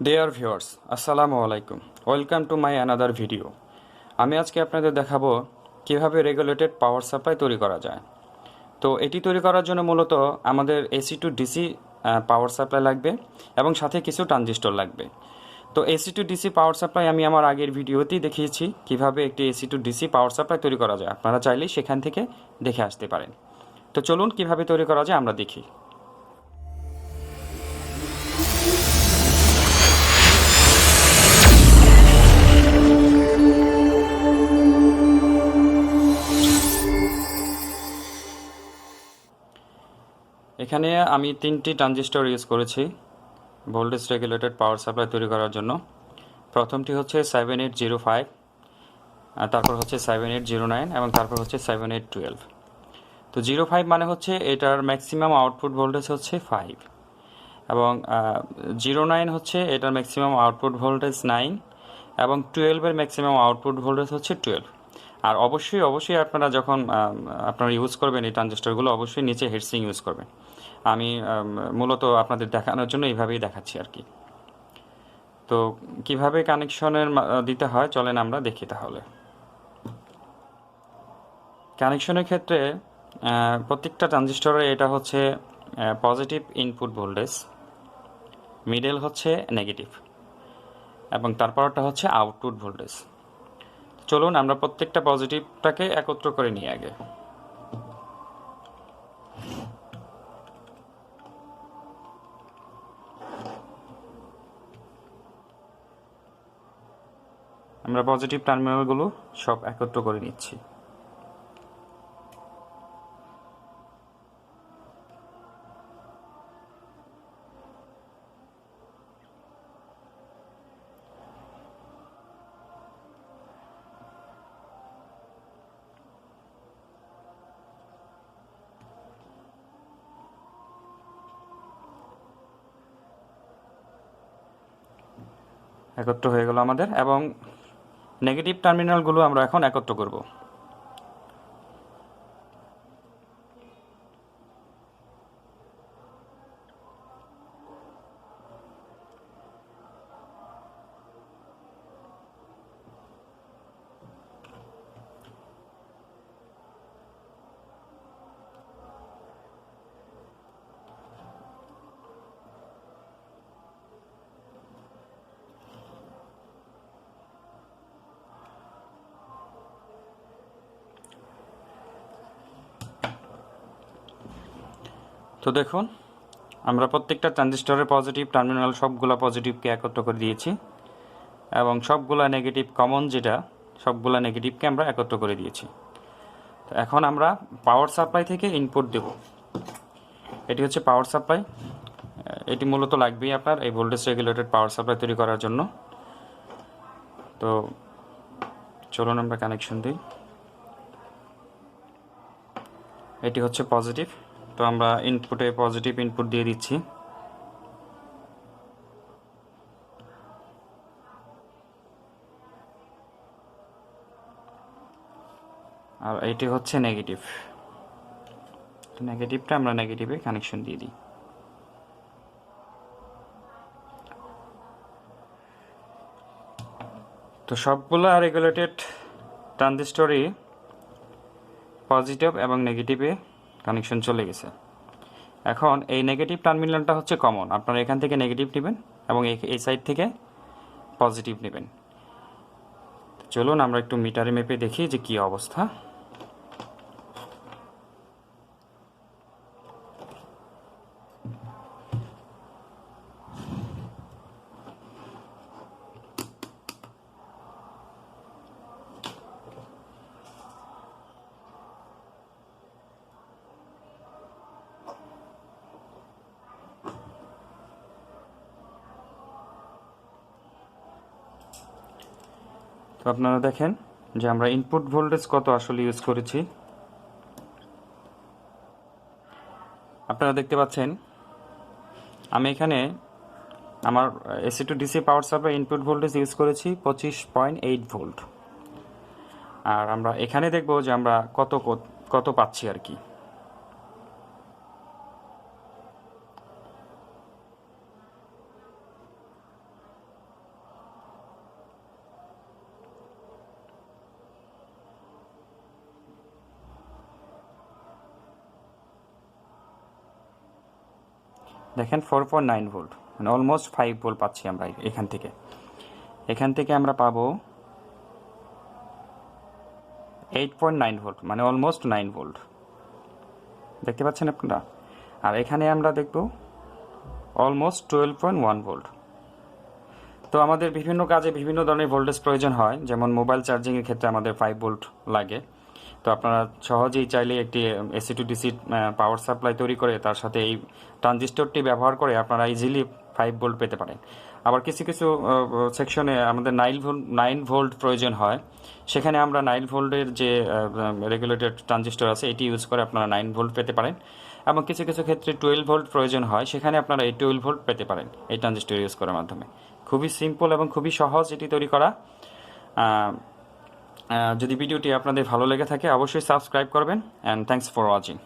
Dear viewers, আসসালামু আলাইকুম। Welcome to my another video. আমি আজকে আপনাদের দেখাবো কিভাবে রেগুলেটেড পাওয়ার সাপ্লাই তৈরি করা যায়। তো এটি তৈরি করার জন্য মূলত আমাদের AC two DC power supply লাগবে এবং সাথে কিছু ট্রানজিস্টর লাগবে। তো AC two DC power supply আমি আমার আগের ভিডিওতেই দেখিয়েছি কিভাবে একটি AC two DC power supply তৈরি করা যায়। আপনারা চাইলেই সেখান থেকে দেখে আসতে পারেন। তো চলুন কিভাবে তৈরি করা যায় আমরা দেখি। এখানে আমি 3টি ট্রানজিস্টর ইউজ করেছি ভোল্টেজ রেগুলেটেড পাওয়ার সাপ্লাই তৈরি করার জন্য। প্রথমটি হচ্ছে 7805, তারপর হচ্ছে 7809 এবং তারপর হচ্ছে 7812। তো 05 মানে হচ্ছে এটার ম্যাক্সিমাম আউটপুট ভোল্টেজ হচ্ছে 5 এবং 09 হচ্ছে এটার ম্যাক্সিমাম আউটপুট ভোল্টেজ 9 এবং 12-এর ম্যাক্সিমাম আউটপুট ভোল্টেজ হচ্ছে 12। আর অবশ্যই আপনারা যখন আপনারা ইউজ করবেন এই ট্রানজিস্টরগুলো অবশ্যই নিচে হেডসিং ইউজ করবেন। আমি মূলত আপনাদের দেখানোর জন্য এইভাবেই দেখাচ্ছি আর কি। তো কিভাবে কানেকশনের দিতে হয় চলেন আমরা দেখি তাহলে। কানেকশনের ক্ষেত্রে প্রত্যেকটা ট্রানজিস্টরে এটা হচ্ছে পজিটিভ ইনপুট ভোল্টেজ, মিডল হচ্ছে নেগেটিভ এবং তারপরটা হচ্ছে আউটপুট ভোল্টেজ। চলুন আমরা প্রত্যেকটা পজিটিভটাকে একত্র করে নিই আগে। আমরা পজিটিভ টার্মিনালগুলো সব একত্র করে নিচ্ছি। একত্র হয়ে গেল আমাদের, এবং নেগেটিভ টার্মিনালগুলো আমরা এখন একত্র করব। তো দেখুন, আমরা প্রত্যেকটা ট্রানজিস্টরের পজিটিভ টার্মিনাল সবগুলা পজিটিভকে একত্র করে দিয়েছি এবং সবগুলা নেগেটিভ কমন যেটা সবগুলা নেগেটিভকে আমরা একত্র করে দিয়েছি। তো এখন আমরা পাওয়ার সাপ্লাই থেকে ইনপুট দেব। এটি হচ্ছে পাওয়ার সাপ্লাই। এটি মূলত লাগবেই আপনার এই ভোল্টেজ রেগুলেটেড পাওয়ার সাপ্লাই তৈরি করার জন্য। তো চলুন আমরা কানেকশন দিই। এটি হচ্ছে পজিটিভ, তো আমরা ইনপুটে পজিটিভ ইনপুট দিয়ে দিচ্ছি। আর এটি হচ্ছে নেগেটিভ, নেগেটিভটা আমরা নেগেটিভে কানেকশন দিয়ে দিই। তো সবগুলো রেগুলেটেড ট্রানজিস্টরই পজিটিভ এবং নেগেটিভে কানেকশন চলে গেছে। এখন এই নেগেটিভ টার্মিনালটা হচ্ছে কমন, আপনারা এখান থেকে নেগেটিভ নেবেন এবং এই সাইড থেকে পজিটিভ নেবেন। চলুন আমরা একটু মিটারে মেপে দেখি যে কী অবস্থা। তো আপনারা দেখেন যে আমরা ইনপুট ভোল্টেজ কত আসলে ইউজ করেছি। আপনারা দেখতে পাচ্ছেন আমি এখানে আমার AC two DC power supply input voltage use করেছি 25.8 ভোল্ট। আর আমরা এখানে দেখব যে আমরা কত কত পাচ্ছি আর কি। দেখেন 4.9 ভোল্ট, মানে অলমোস্ট 5 ভোল্ট পাচ্ছি আমরা এখান থেকে আমরা পাবো 8.9 ভোল্ট, মানে অলমোস্ট 9 ভোল্ট। দেখতে পাচ্ছেন আপনারা? আর এখানে আমরা দেখব অলমোস্ট 12.1 ভোল্ট। তো আমাদের বিভিন্ন কাজে বিভিন্ন ধরনের ভোল্টেজ প্রয়োজন হয়, যেমন মোবাইল চার্জিংয়ের ক্ষেত্রে আমাদের 5 ভোল্ট লাগে। তো আপনারা সহজেই চাইলে একটি AC two DC power supply তৈরি করে তার সাথে এই ট্রানজিস্টরটি ব্যবহার করে আপনারা ইজিলি 5 ভোল্ট পেতে পারেন। আবার কিছু সেকশনে আমাদের 9 ভোল্ট প্রয়োজন হয়, সেখানে আমরা 9 ভোল্টের যে রেগুলেটেড ট্রানজিস্টর আছে এটি ইউজ করে আপনারা 9 ভোল্ট পেতে পারেন। এবং কিছু ক্ষেত্রে 12 ভোল্ট প্রয়োজন হয়, সেখানে আপনারা এই 12 ভোল্ট পেতে পারেন এই ট্রানজিস্টর ইউজ করার মাধ্যমে। খুবই সিম্পল এবং খুবই সহজ এটি তৈরি করা। যদি ভিডিওটি আপনাদের ভালো লেগে থাকে অবশ্যই সাবস্ক্রাইব করবেন, অ্যান্ড থ্যাঙ্কস ফর ওয়াচিং।